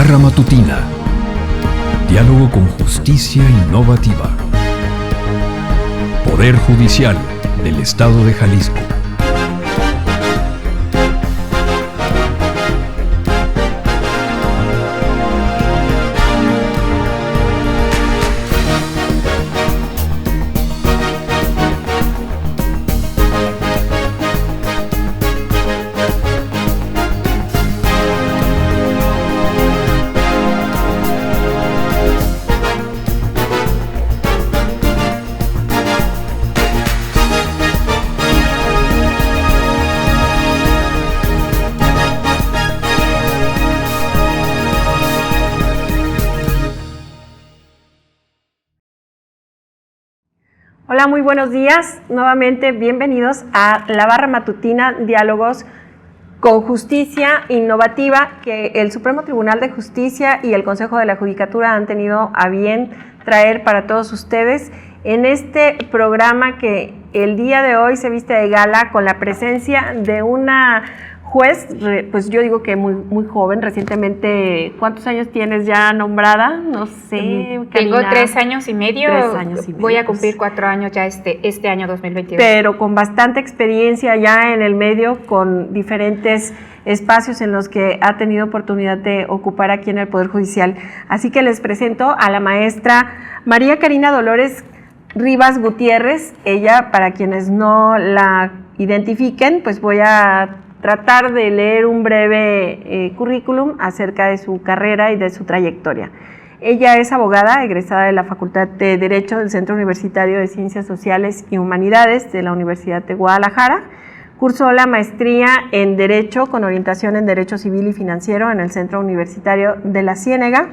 Barra Matutina. Diálogo con justicia innovativa. Poder Judicial del Estado de Jalisco. Hola, muy buenos días. Nuevamente bienvenidos a la Barra Matutina, Diálogos con Justicia Innovativa, que el Supremo Tribunal de Justicia y el Consejo de la Judicatura han tenido a bien traer para todos ustedes en este programa que el día de hoy se viste de gala con la presencia de una juez, pues yo digo que muy joven, recientemente. ¿Cuántos años tienes ya nombrada? No sé, Tengo 3 años y medio. 3 años y medio. Voy a cumplir 4 años ya este año 2022. Pero con bastante experiencia ya en el medio, con diferentes espacios en los que ha tenido oportunidad de ocupar aquí en el Poder Judicial. Así que les presento a la maestra María Karina Dolores Rivas Gutiérrez. Ella, para quienes no la identifiquen, pues voy a tratar de leer un breve currículum acerca de su carrera y de su trayectoria. Ella es abogada, egresada de la Facultad de Derecho del Centro Universitario de Ciencias Sociales y Humanidades de la Universidad de Guadalajara. Cursó la maestría en Derecho con orientación en Derecho Civil y Financiero en el Centro Universitario de La Ciénega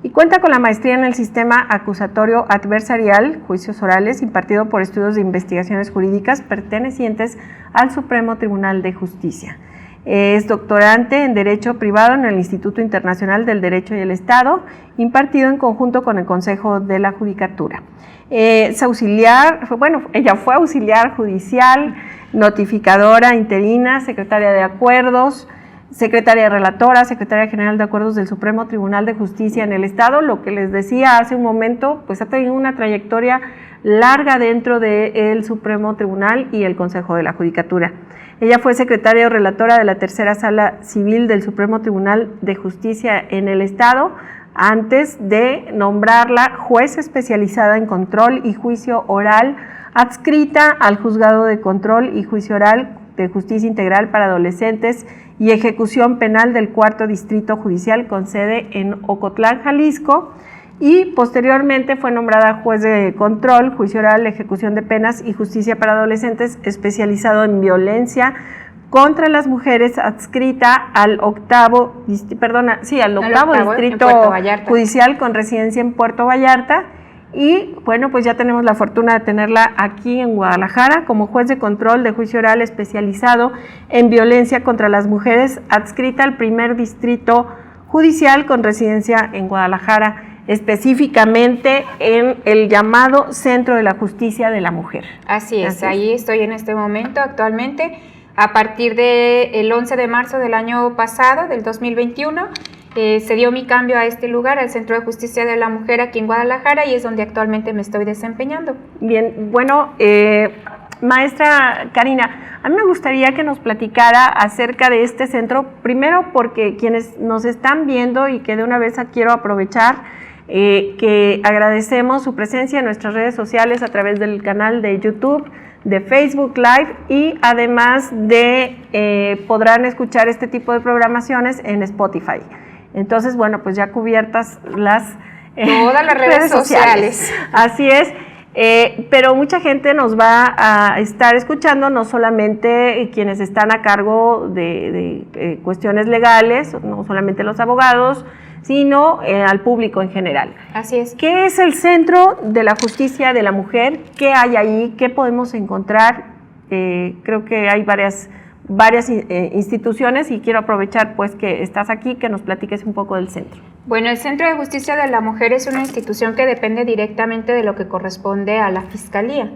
y cuenta con la maestría en el Sistema Acusatorio Adversarial, Juicios Orales, impartido por Estudios de Investigaciones Jurídicas pertenecientes al Supremo Tribunal de Justicia. Es doctorante en Derecho Privado en el Instituto Internacional del Derecho y el Estado, impartido en conjunto con el Consejo de la Judicatura. Es auxiliar, ella fue auxiliar judicial, notificadora interina, secretaria de acuerdos, secretaria relatora, secretaria general de acuerdos del Supremo Tribunal de Justicia en el Estado. Lo que les decía hace un momento, pues ha tenido una trayectoria larga dentro del Supremo Tribunal y el Consejo de la Judicatura. Ella fue secretaria o relatora de la Tercera Sala Civil del Supremo Tribunal de Justicia en el Estado, antes de nombrarla juez especializada en control y juicio oral, adscrita al Juzgado de Control y Juicio Oral de Justicia Integral para Adolescentes y Ejecución Penal del Cuarto Distrito Judicial con sede en Ocotlán, Jalisco, y posteriormente fue nombrada juez de control, juicio oral, ejecución de penas y justicia para adolescentes, especializado en violencia contra las mujeres, adscrita al octavo Distrito Judicial con residencia en Puerto Vallarta. Y bueno, pues ya tenemos la fortuna de tenerla aquí en Guadalajara como juez de control de juicio oral especializado en violencia contra las mujeres, adscrita al primer distrito judicial con residencia en Guadalajara, específicamente en el llamado Centro de la Justicia de la Mujer. Así es, ahí estoy en este momento actualmente. A partir del 11 de marzo del año pasado, del 2021, se dio mi cambio a este lugar, al Centro de Justicia de la Mujer aquí en Guadalajara, y es donde actualmente me estoy desempeñando. Bien, bueno, maestra Karina, a mí me gustaría que nos platicara acerca de este centro, primero porque quienes nos están viendo y que de una vez quiero aprovechar, que agradecemos su presencia en nuestras redes sociales a través del canal de YouTube, de Facebook Live, y además de podrán escuchar este tipo de programaciones en Spotify. Entonces, bueno, pues ya cubiertas todas las redes sociales. Así es, pero mucha gente nos va a estar escuchando, no solamente quienes están a cargo de cuestiones legales, no solamente los abogados, sino al público en general. Así es. ¿Qué es el Centro de la Justicia de la Mujer? ¿Qué hay ahí? ¿Qué podemos encontrar? Creo que hay varias instituciones y quiero aprovechar pues que estás aquí, que nos platiques un poco del centro. Bueno, el Centro de Justicia de la Mujer es una institución que depende directamente de lo que corresponde a la Fiscalía.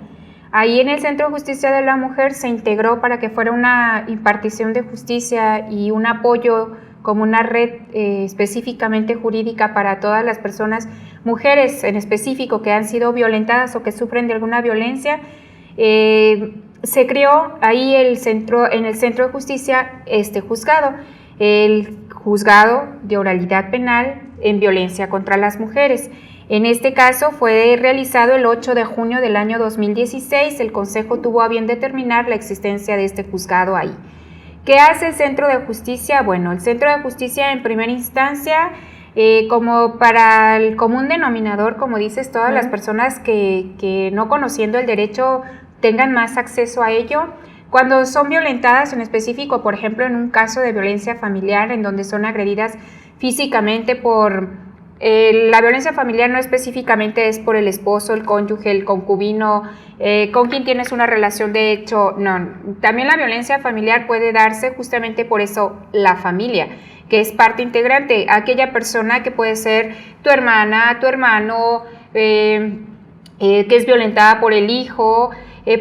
Ahí en el Centro de Justicia de la Mujer se integró para que fuera una impartición de justicia y un apoyo como una red específicamente jurídica para todas las personas, mujeres en específico que han sido violentadas o que sufren de alguna violencia. Se creó ahí en el Centro de Justicia este juzgado, el Juzgado de Oralidad Penal en Violencia contra las Mujeres. En este caso fue realizado el 8 de junio del año 2016. El Consejo tuvo a bien determinar la existencia de este juzgado ahí. ¿Qué hace el Centro de Justicia? Bueno, el Centro de Justicia en primera instancia, como para el común denominador, como dices, todas las personas que no conociendo el derecho tengan más acceso a ello. Cuando son violentadas en específico, por ejemplo, en un caso de violencia familiar, en donde son agredidas físicamente por... la violencia familiar no específicamente es por el esposo, el cónyuge, el concubino, con quien tienes una relación de hecho, no. También la violencia familiar puede darse justamente por eso la familia, que es parte integrante, aquella persona que puede ser tu hermana, tu hermano, que es violentada por el hijo,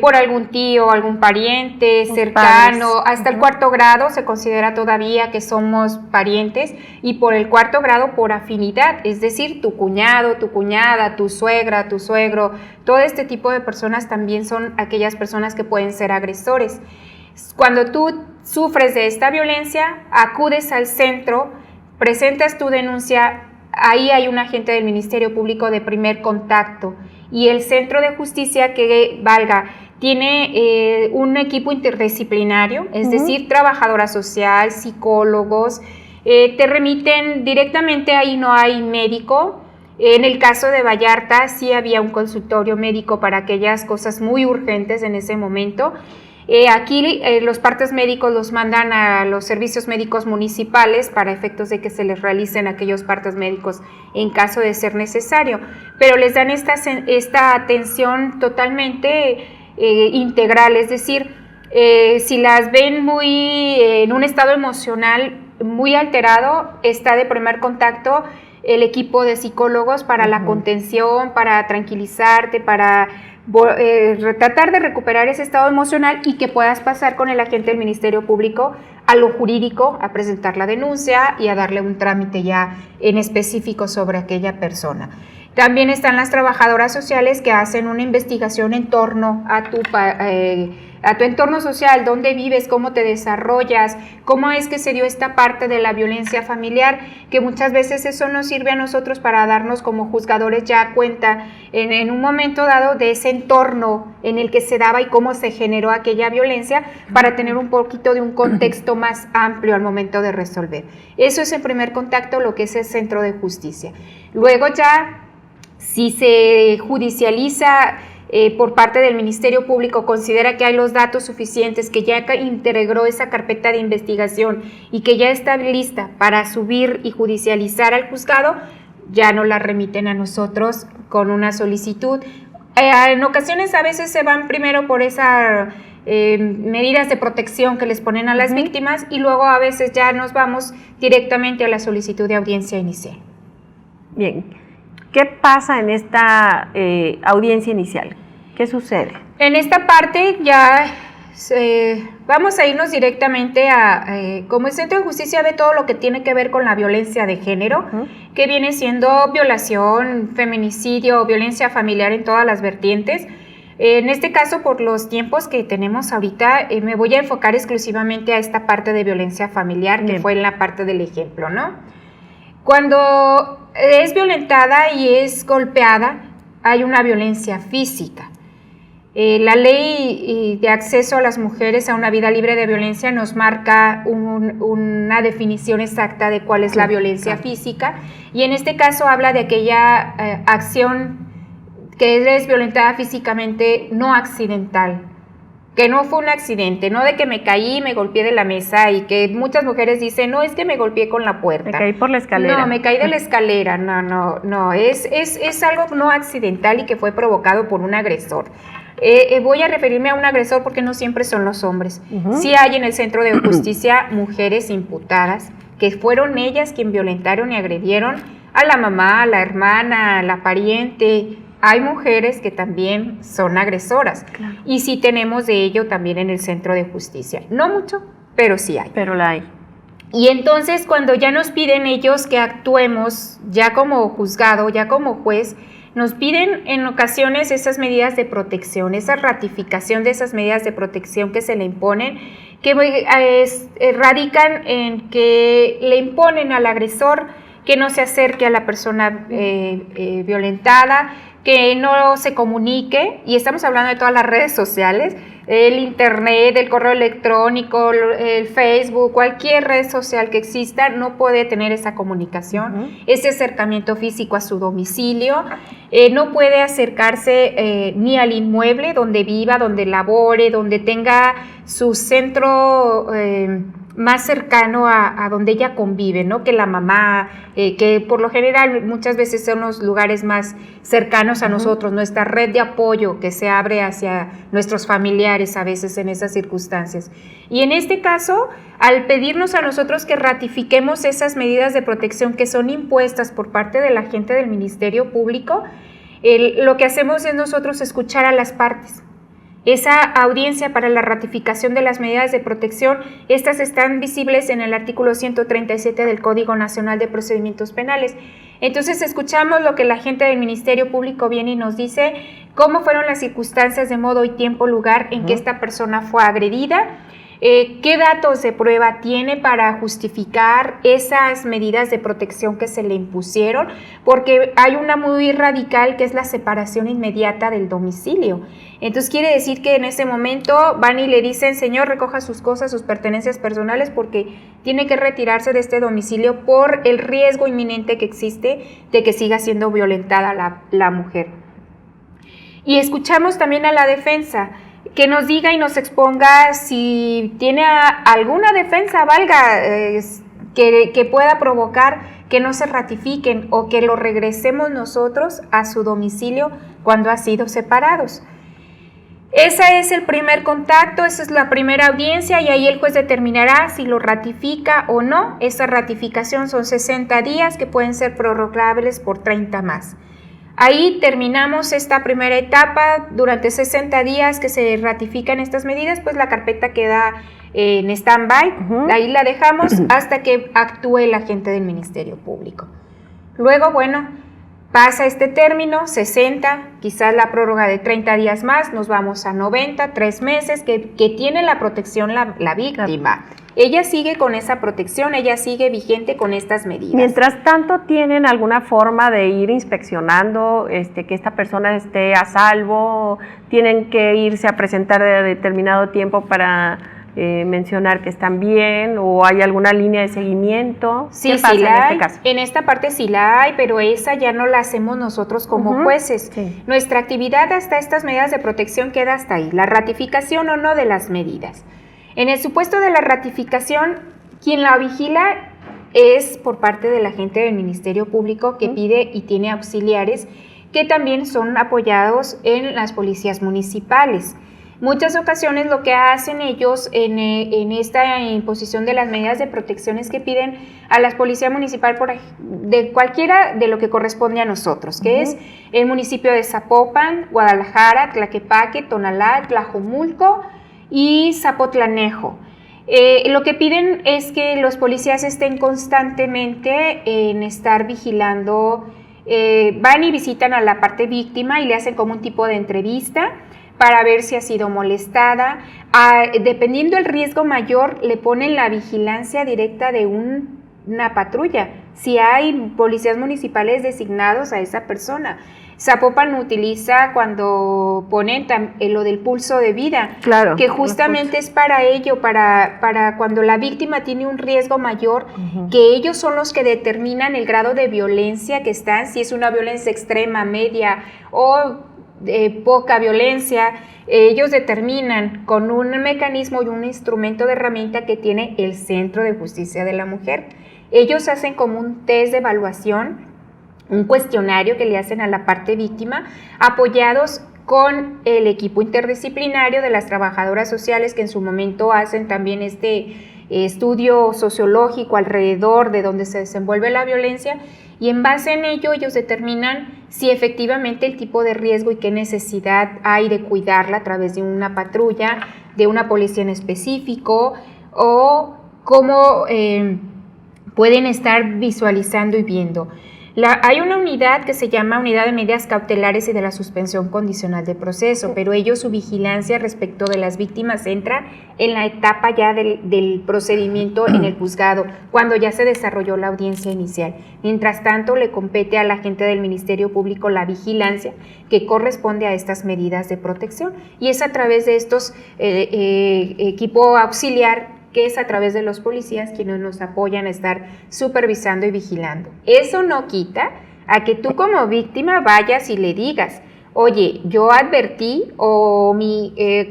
por algún tío, algún pariente cercano, hasta el cuarto grado se considera todavía que somos parientes, y por el cuarto grado por afinidad, es decir, tu cuñado, tu cuñada, tu suegra, tu suegro, todo este tipo de personas también son aquellas personas que pueden ser agresores. Cuando tú sufres de esta violencia, acudes al centro, presentas tu denuncia, ahí hay un agente del Ministerio Público de primer contacto, y el Centro de Justicia que tiene un equipo interdisciplinario, es decir, trabajadora social, psicólogos, te remiten directamente, ahí no hay médico. En el caso de Vallarta sí había un consultorio médico para aquellas cosas muy urgentes en ese momento. Aquí los partes médicos los mandan a los servicios médicos municipales para efectos de que se les realicen aquellos partes médicos en caso de ser necesario, pero les dan esta atención totalmente integral, es decir, si las ven en un estado emocional muy alterado, está de primer contacto el equipo de psicólogos para la contención, para tranquilizarte, para tratar de recuperar ese estado emocional y que puedas pasar con el agente del Ministerio Público a lo jurídico, a presentar la denuncia y a darle un trámite ya en específico sobre aquella persona. También están las trabajadoras sociales que hacen una investigación en torno a tu entorno social, dónde vives, cómo te desarrollas, cómo es que se dio esta parte de la violencia familiar, que muchas veces eso nos sirve a nosotros para darnos como juzgadores ya cuenta en un momento dado de ese entorno en el que se daba y cómo se generó aquella violencia, para tener un poquito de un contexto más amplio al momento de resolver. Eso es en primer contacto lo que es el Centro de Justicia. Luego ya, si se judicializa por parte del Ministerio Público, considera que hay los datos suficientes, que ya integró esa carpeta de investigación y que ya está lista para subir y judicializar al juzgado, ya nos la remiten a nosotros con una solicitud. En ocasiones a veces se van primero por esas medidas de protección que les ponen a las víctimas, y luego a veces ya nos vamos directamente a la solicitud de audiencia inicial. Bien. ¿Qué pasa en esta audiencia inicial? ¿Qué sucede? En esta parte ya vamos a irnos directamente como el Centro de Justicia ve todo lo que tiene que ver con la violencia de género, que viene siendo violación, feminicidio, violencia familiar en todas las vertientes. En este caso, por los tiempos que tenemos ahorita, me voy a enfocar exclusivamente a esta parte de violencia familiar, que fue en la parte del ejemplo, ¿no? Cuando es violentada y es golpeada, hay una violencia física. La ley de acceso a las mujeres a una vida libre de violencia nos marca una definición exacta de cuál es la violencia física, y en este caso habla de aquella acción que es violentada físicamente no accidental, que no fue un accidente, no de que me caí y me golpeé de la mesa, y que muchas mujeres dicen, no, es que me golpeé con la puerta. Me caí por la escalera. No, me caí de la escalera, no, es algo no accidental y que fue provocado por un agresor. Voy a referirme a un agresor porque no siempre son los hombres. Sí hay en el Centro de Justicia mujeres imputadas que fueron ellas quien violentaron y agredieron a la mamá, a la hermana, a la pariente. Hay mujeres que también son agresoras, claro, y sí tenemos de ello también en el Centro de Justicia. No mucho, pero sí hay. Pero la hay. Y entonces cuando ya nos piden ellos que actuemos ya como juzgado, ya como juez, nos piden en ocasiones esas medidas de protección, esa ratificación de esas medidas de protección que se le imponen, que radican en que le imponen al agresor que no se acerque a la persona violentada, que no se comunique, y estamos hablando de todas las redes sociales, el internet, el correo electrónico, el Facebook, cualquier red social que exista, no puede tener esa comunicación, ese acercamiento físico a su domicilio, no puede acercarse ni al inmueble donde viva, donde labore, donde tenga su centro más cercano a donde ella convive, ¿no? Que la mamá, que por lo general muchas veces son los lugares más cercanos a nosotros, nuestra red de apoyo que se abre hacia nuestros familiares a veces en esas circunstancias. Y en este caso, al pedirnos a nosotros que ratifiquemos esas medidas de protección que son impuestas por parte de la gente del Ministerio Público, lo que hacemos es nosotros escuchar a las partes. Esa audiencia para la ratificación de las medidas de protección, estas están visibles en el artículo 137 del Código Nacional de Procedimientos Penales. Entonces escuchamos lo que la gente del Ministerio Público viene y nos dice, cómo fueron las circunstancias de modo y tiempo, lugar en que esta persona fue agredida, qué datos de prueba tiene para justificar esas medidas de protección que se le impusieron, porque hay una muy radical que es la separación inmediata del domicilio. Entonces quiere decir que en ese momento van y le dicen, señor, recoja sus cosas, sus pertenencias personales, porque tiene que retirarse de este domicilio por el riesgo inminente que existe de que siga siendo violentada la mujer. Y escuchamos también a la defensa, que nos diga y nos exponga si tiene alguna defensa valga que pueda provocar que no se ratifiquen o que lo regresemos nosotros a su domicilio cuando ha sido separados. Ese es el primer contacto, esa es la primera audiencia y ahí el juez determinará si lo ratifica o no. Esa ratificación son 60 días que pueden ser prorrogables por 30 más. Ahí terminamos esta primera etapa, durante 60 días que se ratifican estas medidas, pues la carpeta queda en stand-by, ahí la dejamos hasta que actúe el agente del Ministerio Público. Luego, bueno, pasa este término, 60, quizás la prórroga de 30 días más, nos vamos a 90, 3 meses, que tiene la protección la víctima. Ella sigue con esa protección, ella sigue vigente con estas medidas. Mientras tanto, ¿tienen alguna forma de ir inspeccionando que esta persona esté a salvo? ¿Tienen que irse a presentar de determinado tiempo para mencionar que están bien? ¿O hay alguna línea de seguimiento? Sí, ¿Qué pasa sí la en hay. este caso? En esta parte sí la hay, pero esa ya no la hacemos nosotros como jueces. Sí. Nuestra actividad hasta estas medidas de protección queda hasta ahí, la ratificación o no de las medidas. En el supuesto de la ratificación, quien la vigila es por parte de la gente del Ministerio Público que pide y tiene auxiliares que también son apoyados en las policías municipales. Muchas ocasiones lo que hacen ellos en esta imposición de las medidas de protección es que piden a la policía municipal de cualquiera de lo que corresponde a nosotros, que es el municipio de Zapopan, Guadalajara, Tlaquepaque, Tonalá, Tlajomulco y Zapotlanejo. Lo que piden es que los policías estén constantemente en estar vigilando, van y visitan a la parte víctima y le hacen como un tipo de entrevista para ver si ha sido molestada. Dependiendo del riesgo mayor, le ponen la vigilancia directa de una patrulla, si hay policías municipales designados a esa persona. Zapopan utiliza cuando ponen lo del pulso de vida, claro, que justamente es para ello, para cuando la víctima tiene un riesgo mayor, que ellos son los que determinan el grado de violencia que están, si es una violencia extrema, media o poca violencia. Ellos determinan con un mecanismo y un instrumento de herramienta que tiene el Centro de Justicia de la Mujer. Ellos hacen como un test de evaluación, un cuestionario que le hacen a la parte víctima, apoyados con el equipo interdisciplinario de las trabajadoras sociales que en su momento hacen también este estudio sociológico alrededor de donde se desenvuelve la violencia, y en base en ello ellos determinan si efectivamente el tipo de riesgo y qué necesidad hay de cuidarla a través de una patrulla, de una policía en específico, o cómo pueden estar visualizando y viendo. Hay una unidad que se llama Unidad de Medidas Cautelares y de la Suspensión Condicional de Proceso, pero su vigilancia respecto de las víctimas entra en la etapa ya del procedimiento en el juzgado, cuando ya se desarrolló la audiencia inicial. Mientras tanto, le compete a la gente del Ministerio Público la vigilancia que corresponde a estas medidas de protección, y es a través de estos equipo auxiliar, que es a través de los policías quienes nos apoyan a estar supervisando y vigilando. Eso no quita a que tú como víctima vayas y le digas, oye, yo advertí, o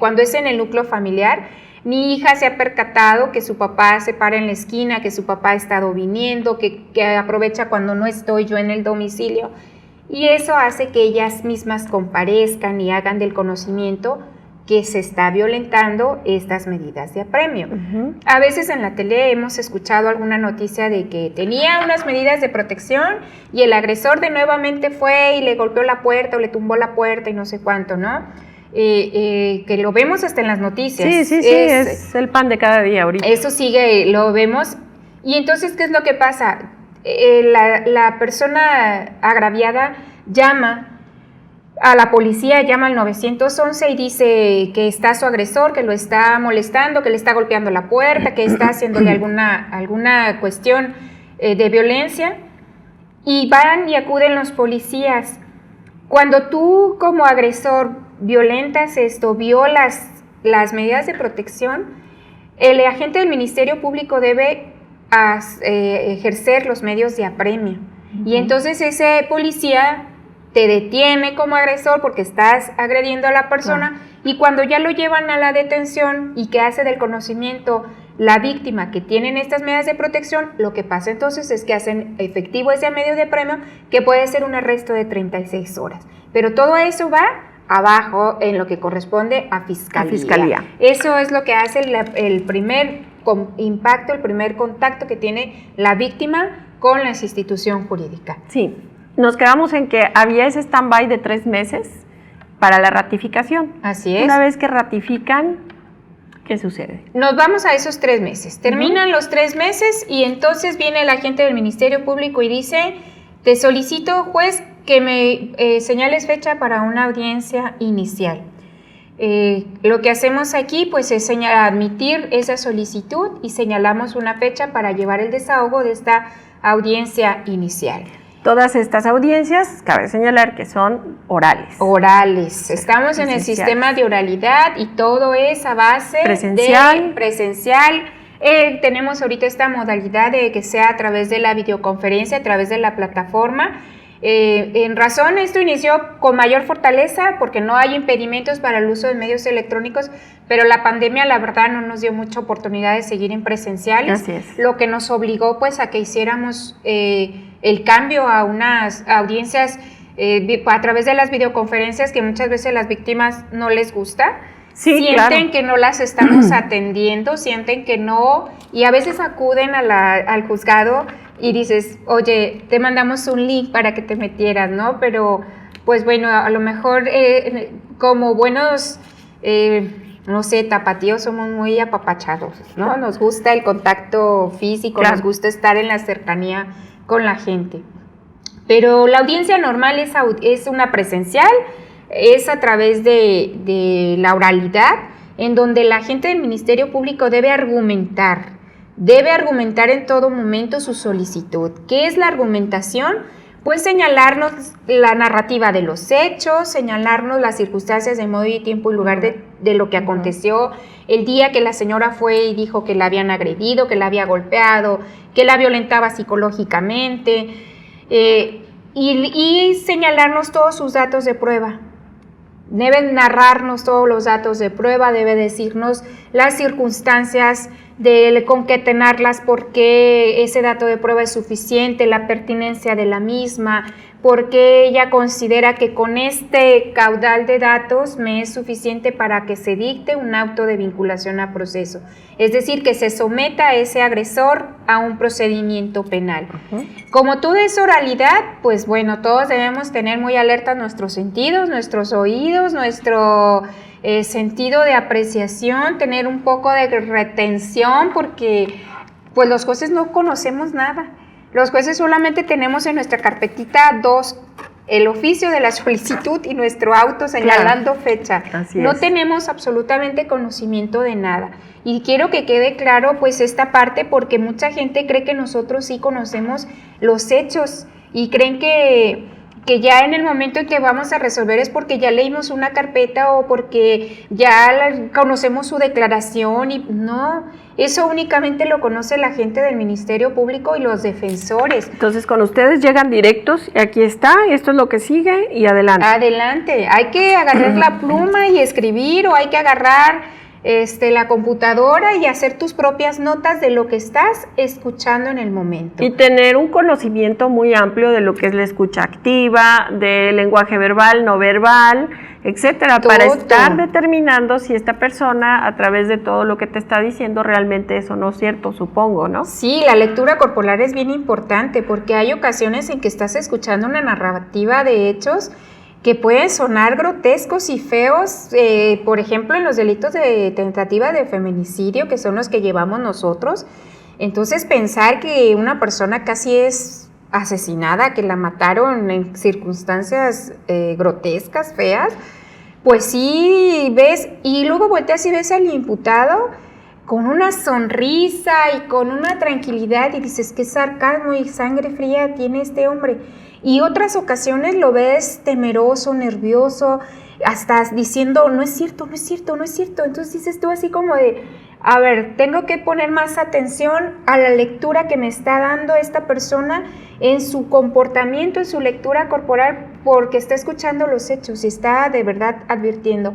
cuando es en el núcleo familiar, mi hija se ha percatado que su papá se para en la esquina, que su papá ha estado viniendo, que aprovecha cuando no estoy yo en el domicilio, y eso hace que ellas mismas comparezcan y hagan del conocimiento que se está violentando estas medidas de apremio. A veces en la tele hemos escuchado alguna noticia de que tenía unas medidas de protección y el agresor de nuevamente fue y le golpeó la puerta o le tumbó la puerta y no sé cuánto, ¿no? Que lo vemos hasta en las noticias. Sí, es el pan de cada día ahorita. Eso sigue, lo vemos. Y entonces, ¿qué es lo que pasa? La persona agraviada llama a la policía, llama al 911 y dice que está su agresor, que lo está molestando, que le está golpeando la puerta, que está haciéndole alguna cuestión de violencia, y van y acuden los policías. Cuando tú como agresor violentas esto, violas las medidas de protección, el agente del Ministerio Público debe ejercer los medios de apremio. Y entonces ese policía te detiene como agresor porque estás agrediendo a la persona, y cuando ya lo llevan a la detención y que hace del conocimiento la víctima que tienen estas medidas de protección, lo que pasa entonces es que hacen efectivo ese medio de apremio, que puede ser un arresto de 36 horas. Pero todo eso va abajo en lo que corresponde a fiscalía. Eso es lo que hace el primer impacto, el primer contacto que tiene la víctima con la institución jurídica. Sí. Nos quedamos en que había ese stand-by de 3 meses para la ratificación. Así es. Una vez que ratifican, ¿qué sucede? Nos vamos a esos 3 meses. Terminan los 3 meses y entonces viene el agente del Ministerio Público y dice, te solicito, juez, que me señales fecha para una audiencia inicial. Lo que hacemos aquí pues es admitir esa solicitud y señalamos una fecha para llevar el desahogo de esta audiencia inicial. Todas estas audiencias, cabe señalar que son orales. Orales. Estamos en el sistema de oralidad y todo es a base presencial. de presencial. Tenemos ahorita esta modalidad de que sea a través de la videoconferencia, a través de la plataforma. En razón, esto inició con mayor fortaleza porque no hay impedimentos para el uso de medios electrónicos, pero la pandemia la verdad no nos dio mucha oportunidad de seguir en presenciales. Así es. Lo que nos obligó pues a que hiciéramos el cambio a unas audiencias a través de las videoconferencias, que muchas veces las víctimas no les gusta. Sí, sienten que no las estamos atendiendo, sienten que no, y a veces acuden al juzgado y dices, oye, te mandamos un link para que te metieras, ¿no? Pero, pues bueno, a lo mejor como buenos, no sé, tapatíos, somos muy apapachados, ¿no? Nos gusta el contacto físico, nos gusta estar en la cercanía con la gente. Pero la audiencia normal es una presencial, es a través de la oralidad, en donde la gente del Ministerio Público debe argumentar en todo momento su solicitud. ¿Qué es la argumentación? Pues señalarnos la narrativa de los hechos, señalarnos las circunstancias de modo y tiempo y lugar de lo que aconteció el día que la señora fue y dijo que la habían agredido, que la había golpeado, que la violentaba psicológicamente, y señalarnos todos sus datos de prueba. Deben narrarnos todos los datos de prueba, debe decirnos las circunstancias, de concatenarlas, por qué ese dato de prueba es suficiente, la pertinencia de la misma, por qué ella considera que con este caudal de datos me es suficiente para que se dicte un auto de vinculación a proceso. Es decir, que se someta a ese agresor a un procedimiento penal. Como todo es oralidad, pues bueno, todos debemos tener muy alertas nuestros sentidos, nuestros oídos, nuestro sentido de apreciación, tener un poco de retención, porque pues los jueces no conocemos nada. Los jueces solamente tenemos en nuestra carpetita el oficio de la solicitud y nuestro auto señalando fecha. No tenemos absolutamente conocimiento de nada. Y quiero que quede claro pues esta parte, porque mucha gente cree que nosotros sí conocemos los hechos y creen que ya en el momento en que vamos a resolver es porque ya leímos una carpeta o porque ya conocemos su declaración, y no, eso únicamente lo conoce la gente del Ministerio Público y los defensores. Entonces con ustedes llegan directos, y aquí está, esto es lo que sigue y adelante. Adelante, hay que agarrar la pluma y escribir, o hay que agarrar la computadora y hacer tus propias notas de lo que estás escuchando en el momento. Y tener un conocimiento muy amplio de lo que es la escucha activa, del lenguaje verbal, no verbal, etcétera, para estar determinando si esta persona, a través de todo lo que te está diciendo, realmente es o no cierto, supongo, ¿no? Sí, la lectura corporal es bien importante, porque hay ocasiones en que estás escuchando una narrativa de hechos que pueden sonar grotescos y feos, por ejemplo, en los delitos de tentativa de feminicidio, que son los que llevamos nosotros. Entonces, pensar que una persona casi es asesinada, que la mataron en circunstancias grotescas, feas, pues sí ves, y luego volteas y ves al imputado con una sonrisa y con una tranquilidad, y dices, qué sarcasmo y sangre fría tiene este hombre. Y otras ocasiones lo ves temeroso, nervioso, hasta diciendo, no es cierto, no es cierto, no es cierto. Entonces dices tú así como de, a ver, tengo que poner más atención a la lectura que me está dando esta persona en su comportamiento, en su lectura corporal, porque está escuchando los hechos y está de verdad advirtiendo.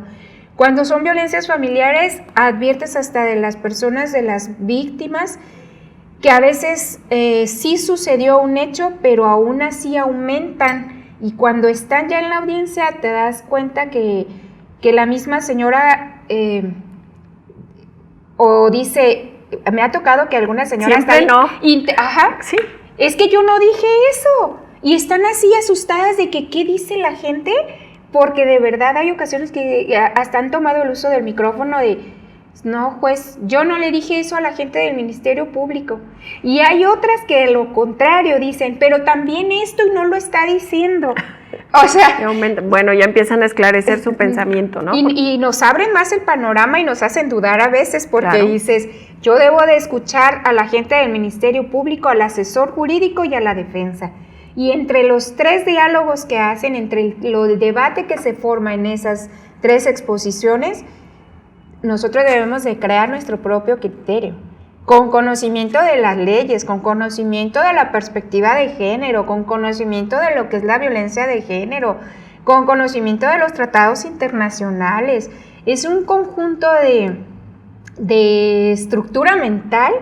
Cuando son violencias familiares, adviertes hasta de las personas, de las víctimas, que a veces sí sucedió un hecho, pero aún así aumentan, y cuando están ya en la audiencia te das cuenta que la misma señora o dice, me ha tocado que alguna señora siempre está no. Ajá, sí, es que yo no dije eso, y están así asustadas de que qué dice la gente, porque de verdad hay ocasiones que hasta han tomado el uso del micrófono de, no, juez, yo no le dije eso a la gente del Ministerio Público. Y hay otras que lo contrario dicen, pero también esto y no lo está diciendo. O sea, bueno, ya empiezan a esclarecer su pensamiento, ¿no? Y nos abren más el panorama y nos hacen dudar a veces, porque claro, dices, yo debo de escuchar a la gente del Ministerio Público, al asesor jurídico y a la defensa. Y entre los tres diálogos que hacen, entre el debate que se forma en esas tres exposiciones, nosotros debemos de crear nuestro propio criterio, con conocimiento de las leyes, con conocimiento de la perspectiva de género, con conocimiento de lo que es la violencia de género, con conocimiento de los tratados internacionales. Es un conjunto de estructura mental,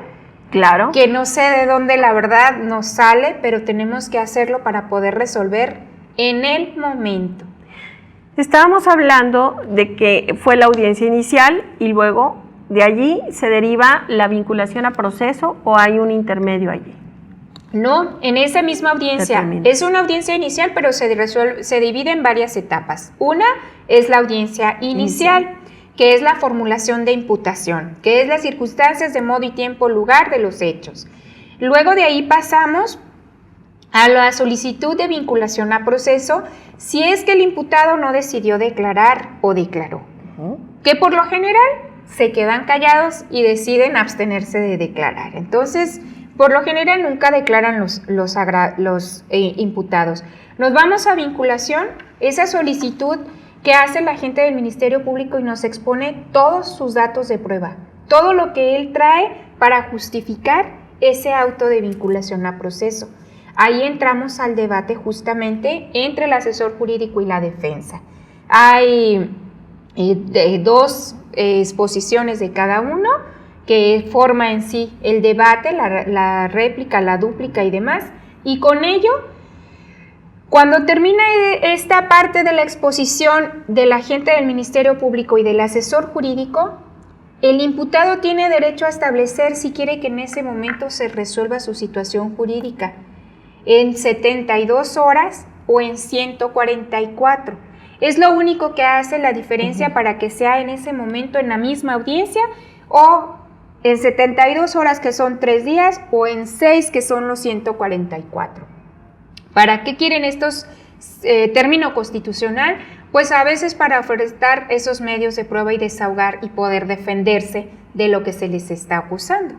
claro, que no sé de dónde la verdad nos sale, pero tenemos que hacerlo para poder resolver en el momento. Estábamos hablando de que fue la audiencia inicial y luego de allí se deriva la vinculación a proceso, ¿o hay un intermedio allí? No, en esa misma audiencia. Es una audiencia inicial, pero se divide en varias etapas. Una es la audiencia inicial, que es la formulación de imputación, que es las circunstancias de modo y tiempo, lugar de los hechos. Luego de ahí pasamos a la solicitud de vinculación a proceso, si es que el imputado no decidió declarar o declaró, que por lo general se quedan callados y deciden abstenerse de declarar. Entonces, por lo general nunca declaran los imputados. Nos vamos a vinculación, esa solicitud que hace la gente del Ministerio Público y nos expone todos sus datos de prueba, todo lo que él trae para justificar ese auto de vinculación a proceso. Ahí entramos al debate justamente entre el asesor jurídico y la defensa. Hay dos exposiciones de cada uno que forma en sí el debate, la réplica, la dúplica y demás. Y con ello, cuando termina esta parte de la exposición de la gente del Ministerio Público y del asesor jurídico, el imputado tiene derecho a establecer si quiere que en ese momento se resuelva su situación jurídica en 72 horas o en 144. Es lo único que hace la diferencia para que sea en ese momento en la misma audiencia o en 72 horas, que son 3 días, o en 6, que son los 144. ¿Para qué quieren estos término constitucional? Pues a veces para ofrecer esos medios de prueba y desahogar y poder defenderse de lo que se les está acusando.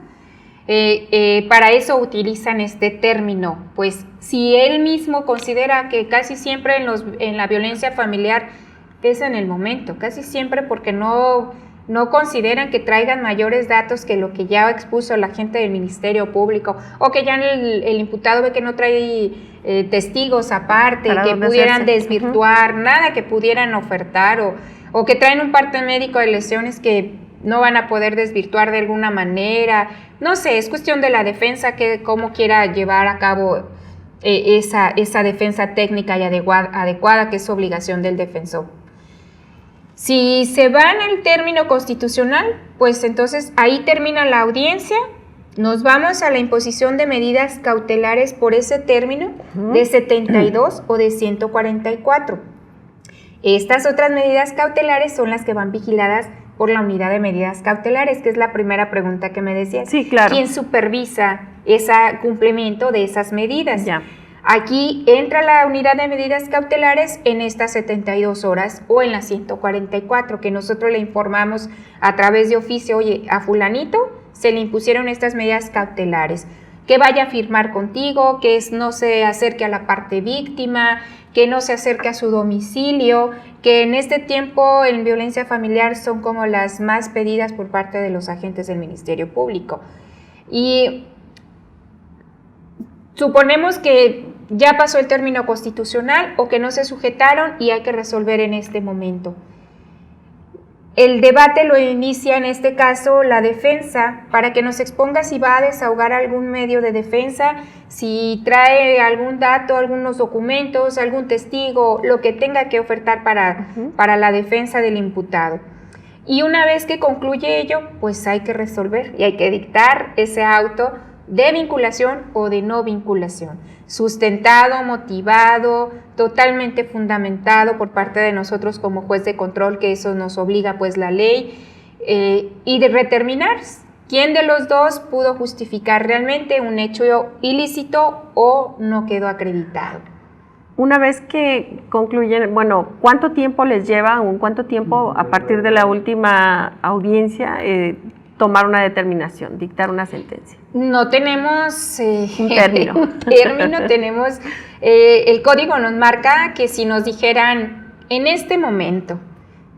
Para eso utilizan este término, pues si él mismo considera que casi siempre en la violencia familiar es en el momento, casi siempre, porque no consideran que traigan mayores datos que lo que ya expuso la gente del Ministerio Público, o que ya el imputado ve que no trae testigos aparte, que pudieran desvirtuar, nada que pudieran ofertar, o que traen un parte médico de lesiones que no van a poder desvirtuar de alguna manera. No sé, es cuestión de la defensa, cómo quiera llevar a cabo esa defensa técnica y adecuada, que es obligación del defensor. Si se va en el término constitucional, pues entonces ahí termina la audiencia, nos vamos a la imposición de medidas cautelares por ese término de 72 o de 144. Estas otras medidas cautelares son las que van vigiladas por la unidad de medidas cautelares, que es la primera pregunta que me decías. Sí, claro. ¿Quién supervisa ese cumplimiento de esas medidas? Ya. Aquí entra la unidad de medidas cautelares en estas 72 horas o en las 144, que nosotros le informamos a través de oficio, oye, a fulanito se le impusieron estas medidas cautelares, que vaya a firmar contigo, que no se acerque a la parte víctima, que no se acerque a su domicilio, que en este tiempo en violencia familiar son como las más pedidas por parte de los agentes del Ministerio Público. Y suponemos que ya pasó el término constitucional o que no se sujetaron y hay que resolver en este momento. El debate lo inicia en este caso la defensa, para que nos exponga si va a desahogar algún medio de defensa, si trae algún dato, algunos documentos, algún testigo, lo que tenga que ofertar para la defensa del imputado. Y una vez que concluye ello, pues hay que resolver y hay que dictar ese auto de vinculación o de no vinculación, sustentado, motivado, totalmente fundamentado por parte de nosotros como juez de control, que eso nos obliga pues la ley, y de determinar quién de los dos pudo justificar realmente un hecho ilícito o no quedó acreditado. Una vez que concluyen, bueno, ¿cuánto tiempo les lleva, cuánto tiempo a partir de la última audiencia tomar una determinación, dictar una sentencia? No tenemos un término. Tenemos, el código nos marca que si nos dijeran en este momento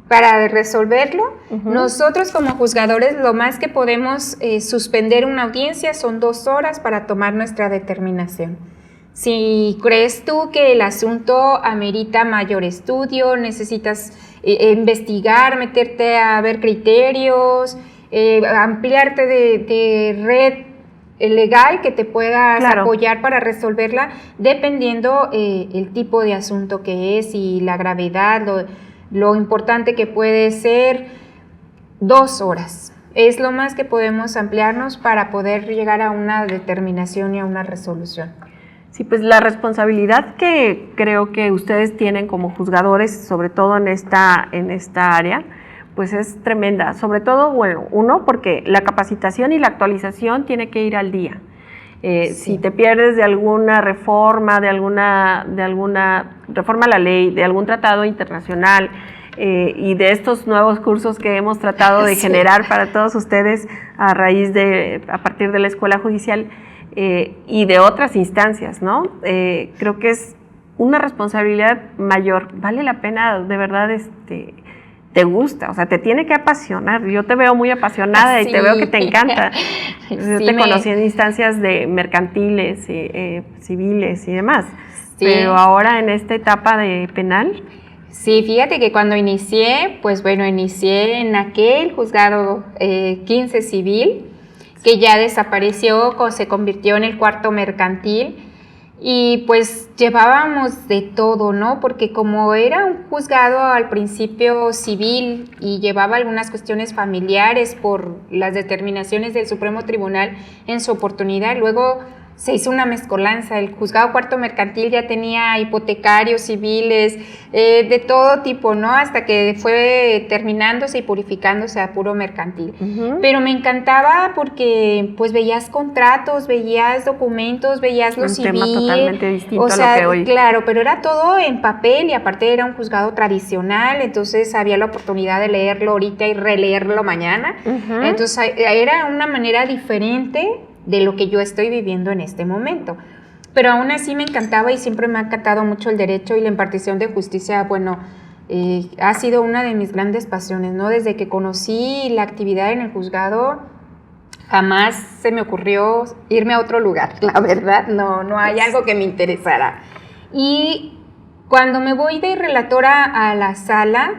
para resolverlo, nosotros como juzgadores lo más que podemos suspender una audiencia son 2 horas para tomar nuestra determinación. Si crees tú que el asunto amerita mayor estudio, necesitas investigar, meterte a ver criterios, ampliarte de red legal que te puedas apoyar para resolverla, dependiendo el tipo de asunto que es y la gravedad, lo importante que puede ser. 2 horas es lo más que podemos ampliarnos para poder llegar a una determinación y a una resolución. Sí, pues la responsabilidad que creo que ustedes tienen como juzgadores, sobre todo en esta área, pues es tremenda, sobre todo, bueno, uno, porque la capacitación y la actualización tiene que ir al día. Sí. Si te pierdes de alguna reforma, de alguna reforma a la ley, de algún tratado internacional y de estos nuevos cursos que hemos tratado de generar para todos ustedes a partir de la Escuela Judicial y de otras instancias, ¿no? Creo que es una responsabilidad mayor. Vale la pena, de verdad, te gusta, o sea, te tiene que apasionar. Yo te veo muy apasionada y te veo que te encanta. Yo te conocí en instancias de mercantiles, civiles y demás, pero ahora en esta etapa de penal. Sí, fíjate que cuando inicié, pues bueno, inicié en aquel juzgado 15 civil, que ya desapareció, se convirtió en el 4º mercantil. Y pues llevábamos de todo, ¿no? Porque como era un juzgado al principio civil y llevaba algunas cuestiones familiares por las determinaciones del Supremo Tribunal en su oportunidad, luego se hizo una mezcolanza. El juzgado cuarto mercantil ya tenía hipotecarios, civiles, de todo tipo, ¿no? Hasta que fue terminándose y purificándose a puro mercantil. Pero me encantaba porque pues veías contratos, veías documentos, veías lo civil. Un tema totalmente distinto o sea, a lo que hoy. Claro, pero era todo en papel y aparte era un juzgado tradicional, entonces había la oportunidad de leerlo ahorita y releerlo mañana. Entonces era una manera diferente de lo que yo estoy viviendo en este momento. Pero aún así me encantaba y siempre me ha encantado mucho el derecho y la impartición de justicia. Bueno, ha sido una de mis grandes pasiones, ¿no? Desde que conocí la actividad en el juzgado, jamás se me ocurrió irme a otro lugar, la verdad, no hay algo que me interesara. Y cuando me voy de relatora a la sala,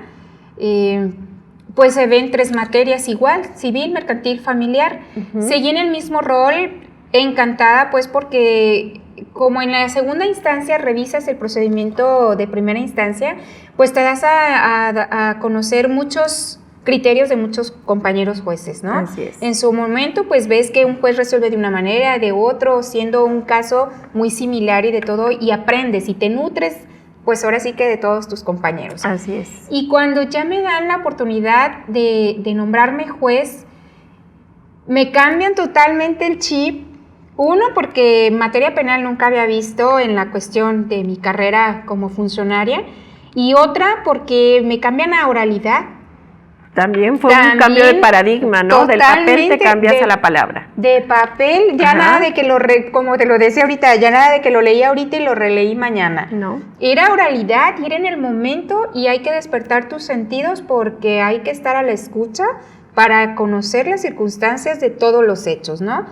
pues se ven 3 materias igual, civil, mercantil, familiar. Seguí en el mismo rol, encantada pues porque como en la segunda instancia revisas el procedimiento de primera instancia, pues te das a conocer muchos criterios de muchos compañeros jueces, ¿no? Así es. En su momento pues ves que un juez resuelve de una manera, de otro, siendo un caso muy similar y de todo, y aprendes y te nutres pues ahora sí que de todos tus compañeros. Así es. Y cuando ya me dan la oportunidad de nombrarme juez, me cambian totalmente el chip. Uno, porque materia penal nunca había visto en la cuestión de mi carrera como funcionaria. Y otra, porque me cambian a oralidad. También fue un cambio de paradigma, ¿no? Del papel te cambias a la palabra. De papel, ya nada de que como te lo decía ahorita, ya nada de que lo leí ahorita y lo releí mañana. No. Era oralidad, ir en el momento y hay que despertar tus sentidos porque hay que estar a la escucha para conocer las circunstancias de todos los hechos, ¿no?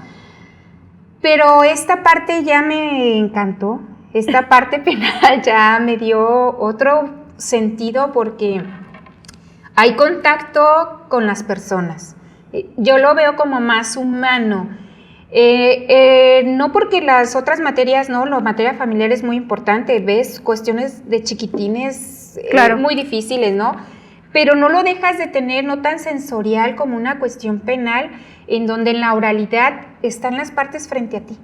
Pero esta parte ya me encantó, esta parte penal ya me dio otro sentido porque hay contacto con las personas. Yo lo veo como más humano. No porque las otras materias, no, la materia familiar es muy importante, ves cuestiones de chiquitines muy difíciles, ¿no? Pero no lo dejas de tener no tan sensorial como una cuestión penal, en donde en la oralidad están las partes frente a ti,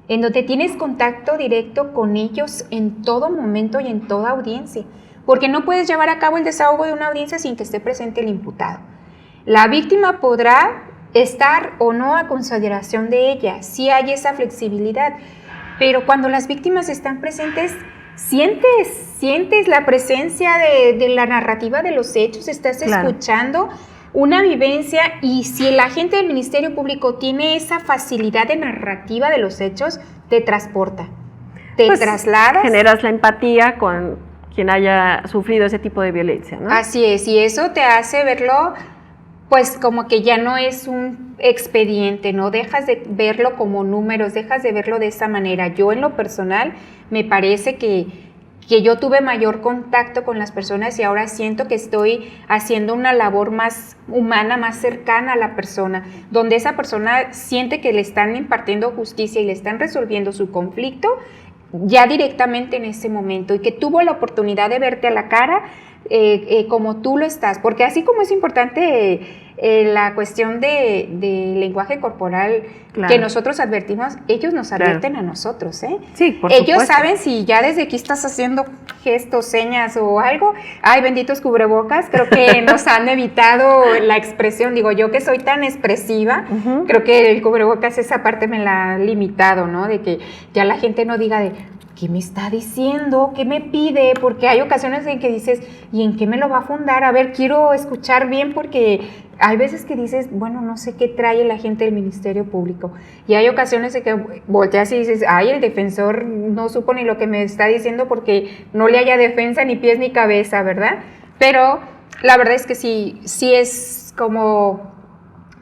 en donde tienes contacto directo con ellos en todo momento y en toda audiencia. Porque no puedes llevar a cabo el desahogo de una audiencia sin que esté presente el imputado. La víctima podrá estar o no a consideración de ella, sí hay esa flexibilidad, pero cuando las víctimas están presentes, sientes la presencia de la narrativa de los hechos, estás escuchando una vivencia, y si el agente del Ministerio Público tiene esa facilidad de narrativa de los hechos, te transporta, te trasladas. Generas la empatía con quien haya sufrido ese tipo de violencia, ¿no? Así es, y eso te hace verlo, pues como que ya no es un expediente, ¿no? Dejas de verlo como números, dejas de verlo de esa manera. Yo en lo personal me parece que yo tuve mayor contacto con las personas y ahora siento que estoy haciendo una labor más humana, más cercana a la persona, donde esa persona siente que le están impartiendo justicia y le están resolviendo su conflicto ya directamente en ese momento, y que tuvo la oportunidad de verte a la cara como tú lo estás, porque así como es importante la cuestión de lenguaje corporal que nosotros advertimos, ellos nos advierten a nosotros, ¿eh? Sí, por ellos supuesto. saben si ya desde aquí estás haciendo gestos, señas o algo, ay, benditos cubrebocas, creo que nos han evitado la expresión, digo yo que soy tan expresiva, creo que el cubrebocas esa parte me la ha limitado, ¿no? De que ya la gente no diga de ¿qué me está diciendo? ¿Qué me pide? Porque hay ocasiones en que dices, ¿y en qué me lo va a fundar? A ver, quiero escuchar bien, porque hay veces que dices, bueno, no sé qué trae la gente del Ministerio Público. Y hay ocasiones en que volteas y dices, ay, el defensor no supo ni lo que me está diciendo porque no le haya defensa ni pies ni cabeza, ¿verdad? Pero la verdad es que sí es como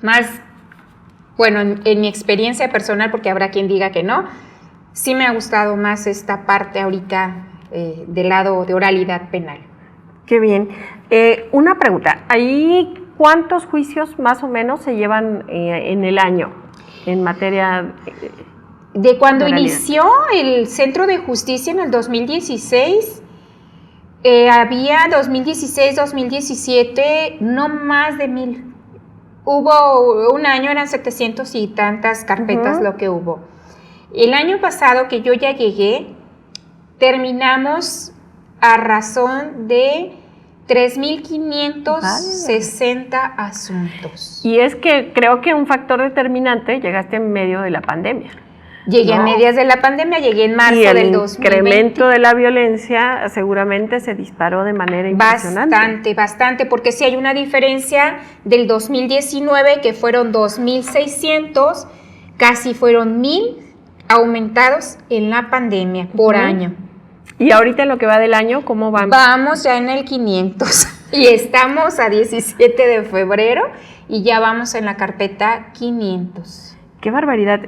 más, bueno, en mi experiencia personal, porque habrá quien diga que no, sí me ha gustado más esta parte ahorita del lado de oralidad penal. Qué bien. Una pregunta, ¿ahí cuántos juicios más o menos se llevan en el año en materia de cuando inició el Centro de Justicia en el 2016, había 2016, 2017, no más de 1,000. Hubo un año, eran 700 y tantas carpetas lo que hubo. El año pasado que yo ya llegué, terminamos a razón de 3.560 asuntos. Y es que creo que un factor determinante, llegaste en medio de la pandemia. Llegué a medias de la pandemia, llegué en marzo del 2020. El incremento de la violencia seguramente se disparó de manera impresionante. Bastante, porque sí hay una diferencia del 2019, que fueron 2.600, casi fueron 1.000 aumentados en la pandemia por año. ¿Y ahorita en lo que va del año, cómo vamos? Vamos ya en el 500 y estamos a 17 de febrero y ya vamos en la carpeta 500. ¡Qué barbaridad!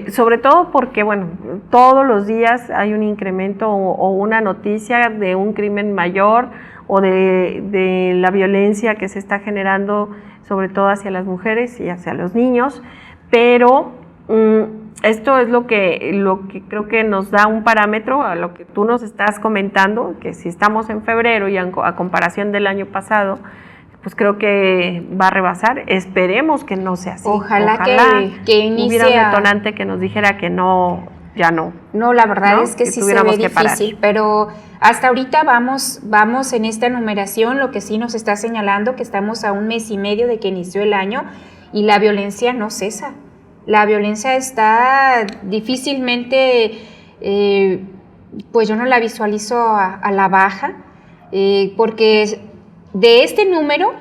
Sobre todo porque, bueno, todos los días hay un incremento o una noticia de un crimen mayor o de la violencia que se está generando, sobre todo hacia las mujeres y hacia los niños, pero esto es lo que creo que nos da un parámetro a lo que tú nos estás comentando, que si estamos en febrero y a comparación del año pasado, pues creo que va a rebasar. Esperemos que no sea así. Ojalá que inicie. Hubiera un detonante que nos dijera que no, ya no. No, la verdad es que sí se ve difícil, pero hasta ahorita vamos en esta numeración. Lo que sí nos está señalando que estamos a 1 mes y medio de que inició el año y la violencia no cesa. La violencia está difícilmente, pues yo no la visualizo a la baja, porque de este número,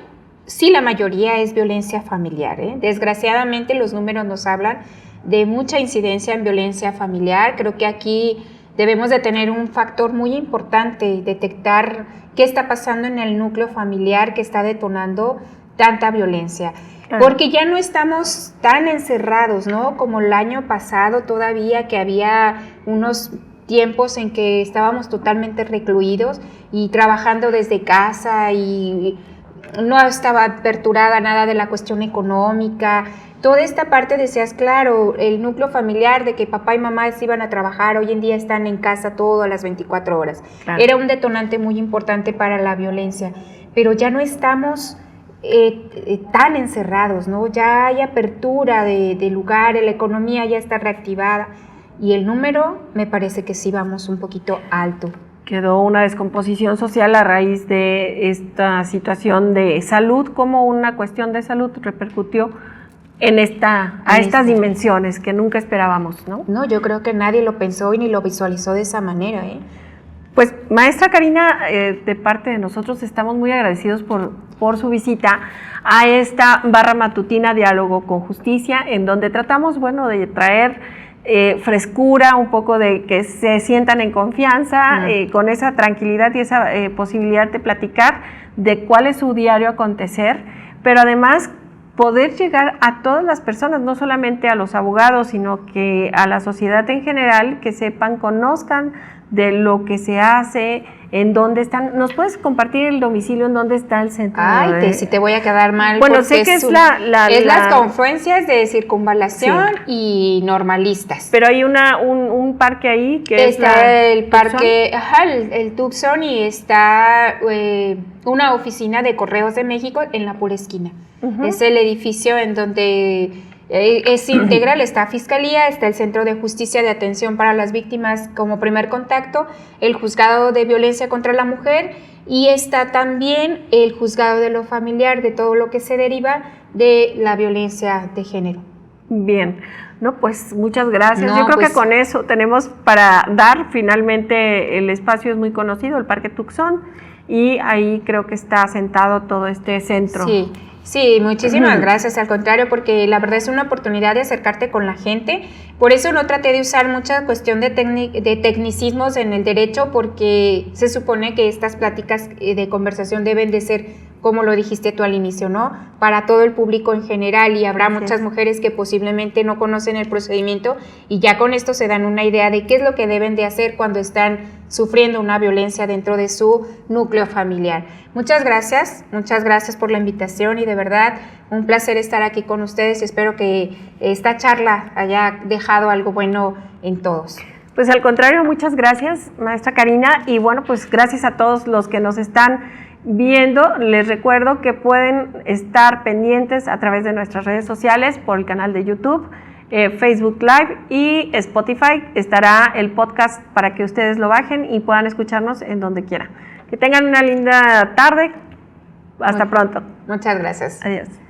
sí, la mayoría es violencia familiar, ¿eh? Desgraciadamente los números nos hablan de mucha incidencia en violencia familiar. Creo que aquí debemos de tener un factor muy importante, detectar qué está pasando en el núcleo familiar que está detonando tanta violencia. Porque ya no estamos tan encerrados, ¿no? Como el año pasado todavía, que había unos tiempos en que estábamos totalmente recluidos y trabajando desde casa y no estaba aperturada nada de la cuestión económica. Toda esta parte decías, claro, el núcleo familiar de que papá y mamá se iban a trabajar, hoy en día están en casa todas las 24 horas. Claro. Era un detonante muy importante para la violencia, pero ya no estamos tan encerrados, ¿no? Ya hay apertura de lugares, la economía ya está reactivada. Y el número me parece que sí vamos un poquito alto. Quedó una descomposición social a raíz de esta situación de salud, como una cuestión de salud repercutió en estas dimensiones que nunca esperábamos, ¿no? No, yo creo que nadie lo pensó y ni lo visualizó de esa manera, ¿eh? Pues, maestra Karina, de parte de nosotros estamos muy agradecidos por su visita a esta barra matutina Diálogo con Justicia, en donde tratamos, bueno, de traer frescura, un poco de que se sientan en confianza, con esa tranquilidad y esa posibilidad de platicar de cuál es su diario acontecer, pero además poder llegar a todas las personas, no solamente a los abogados, sino que a la sociedad en general, que sepan, conozcan de lo que se hace, en dónde están. ¿Nos puedes compartir el domicilio en dónde está el centro? Ay, si te voy a quedar mal. Bueno, sé que es las confluencias de circunvalación y normalistas. Pero hay un parque ahí que está el parque, el Tucson, y está una oficina de Correos de México en la pura esquina. Es el edificio en donde es integral, está Fiscalía, está el Centro de Justicia de Atención para las Víctimas como primer contacto, el Juzgado de Violencia contra la Mujer, y está también el Juzgado de lo Familiar, de todo lo que se deriva de la violencia de género. Bien, no, pues muchas gracias. Yo creo que con eso tenemos para dar. Finalmente el espacio es muy conocido, el Parque Tucson, y ahí creo que está asentado todo este centro. Sí, muchísimas gracias, al contrario, porque la verdad es una oportunidad de acercarte con la gente. Por eso no traté de usar mucha cuestión de tecnicismos en el derecho, porque se supone que estas pláticas de conversación deben de ser, como lo dijiste tú al inicio, ¿no? Para todo el público en general, y habrá muchas mujeres que posiblemente no conocen el procedimiento y ya con esto se dan una idea de qué es lo que deben de hacer cuando están sufriendo una violencia dentro de su núcleo familiar. Muchas gracias por la invitación y de verdad un placer estar aquí con ustedes. Espero que esta charla haya dejado algo bueno en todos. Pues al contrario, muchas gracias, maestra Karina, y bueno, pues gracias a todos los que nos están viendo. Les recuerdo que pueden estar pendientes a través de nuestras redes sociales, por el canal de YouTube, Facebook Live y Spotify. Estará el podcast para que ustedes lo bajen y puedan escucharnos en donde quieran. Que tengan una linda tarde. Hasta pronto. Muchas gracias. Adiós.